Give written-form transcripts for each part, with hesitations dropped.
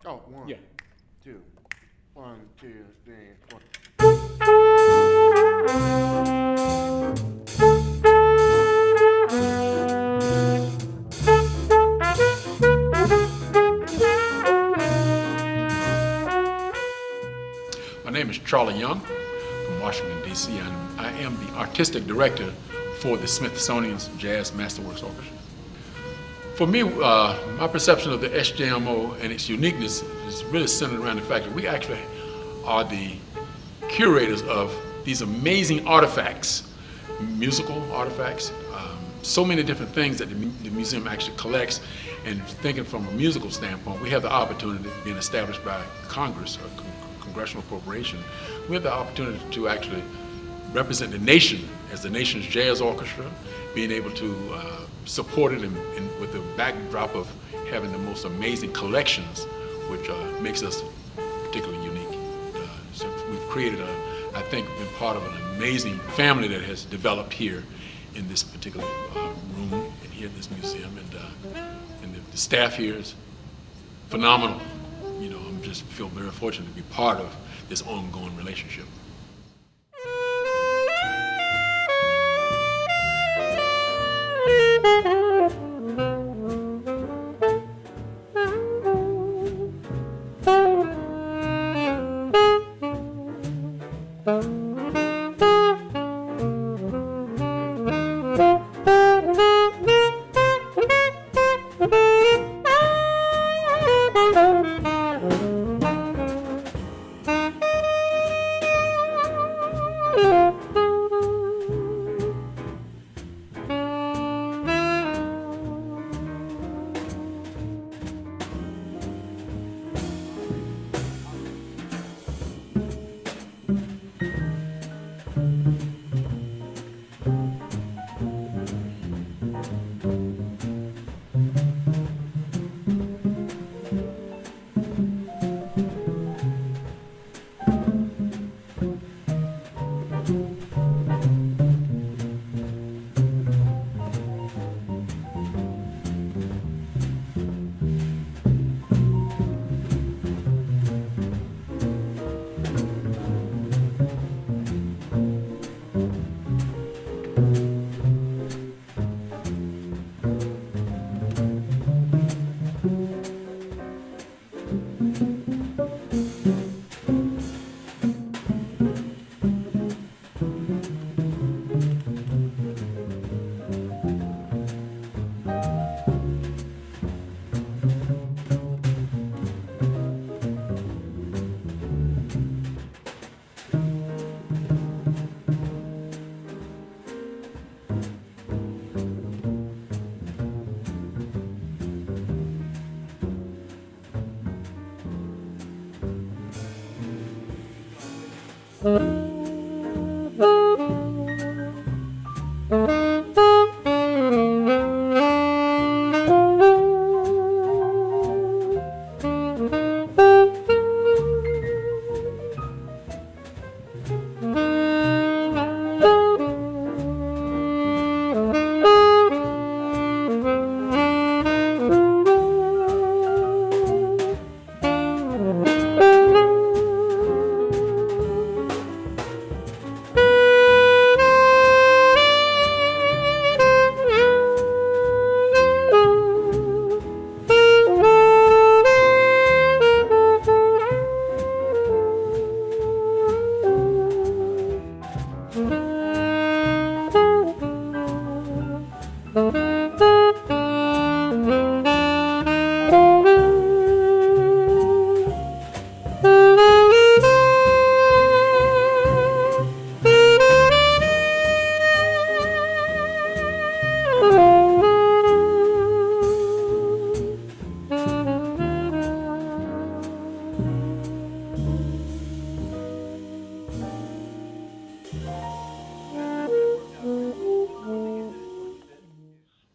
Oh, one, Yeah. two, 1, 2, 3, 4. My name is Charlie Young from Washington, D.C., and I am the artistic director for the Smithsonian Jazz Masterworks Orchestra. For me, my perception of the SJMO and its uniqueness is really centered around the fact that we actually are the curators of these amazing artifacts, musical artifacts, so many different things that the museum actually collects. And thinking from a musical standpoint, we have the opportunity, being established by Congress, or congressional appropriation, we have the opportunity to actually represent the nation as the nation's jazz orchestra, being able to support it with the backdrop of having the most amazing collections, which makes us particularly unique. So we've created I think, been part of an amazing family that has developed here in this particular room and here at this museum, and the staff here is phenomenal. You know, I'm just feel very fortunate to be part of this ongoing relationship.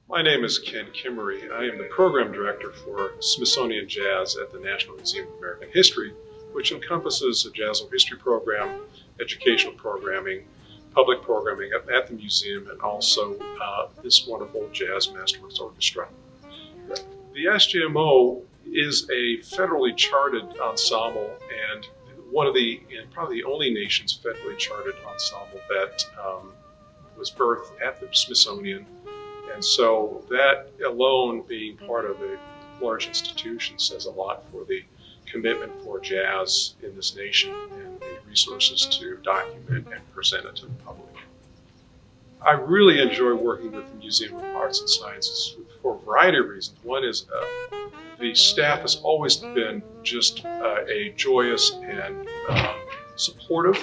My name is Ken Kimery. I am the program director for Smithsonian Jazz at the National Museum of American History, which encompasses a jazz history program, educational programming, public programming at the museum, and also this wonderful Jazz Masterworks Orchestra. The SJMO is a federally charted ensemble, and probably the only nation's federally charted ensemble that was birthed at the Smithsonian. And so that alone, being part of a large institution, says a lot for the commitment for jazz in this nation and the resources to document and present it to the public. I really enjoy working with the Museum of Arts and Sciences for a variety of reasons. One is the staff has always been just a joyous and supportive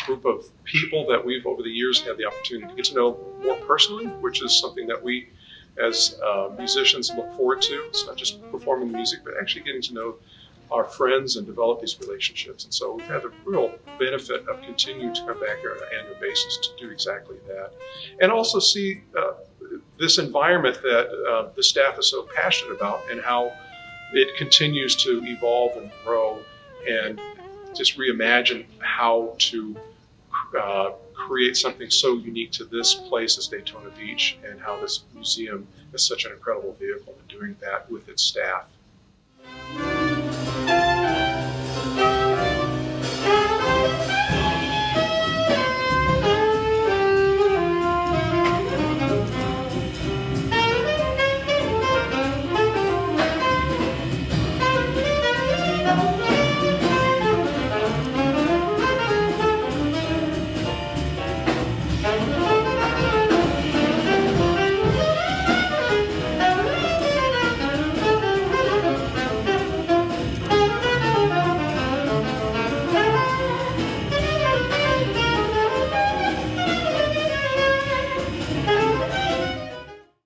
group of people that we've over the years had the opportunity to get to know more personally, which is something that we as musicians look forward to. It's not just performing music, but actually getting to know our friends and develop these relationships. And so we've had the real benefit of continuing to come back here on an annual basis to do exactly that. And also see this environment that the staff is so passionate about and how it continues to evolve and grow, and just reimagine how to create something so unique to this place as Daytona Beach, and how this museum is such an incredible vehicle in doing that with its staff.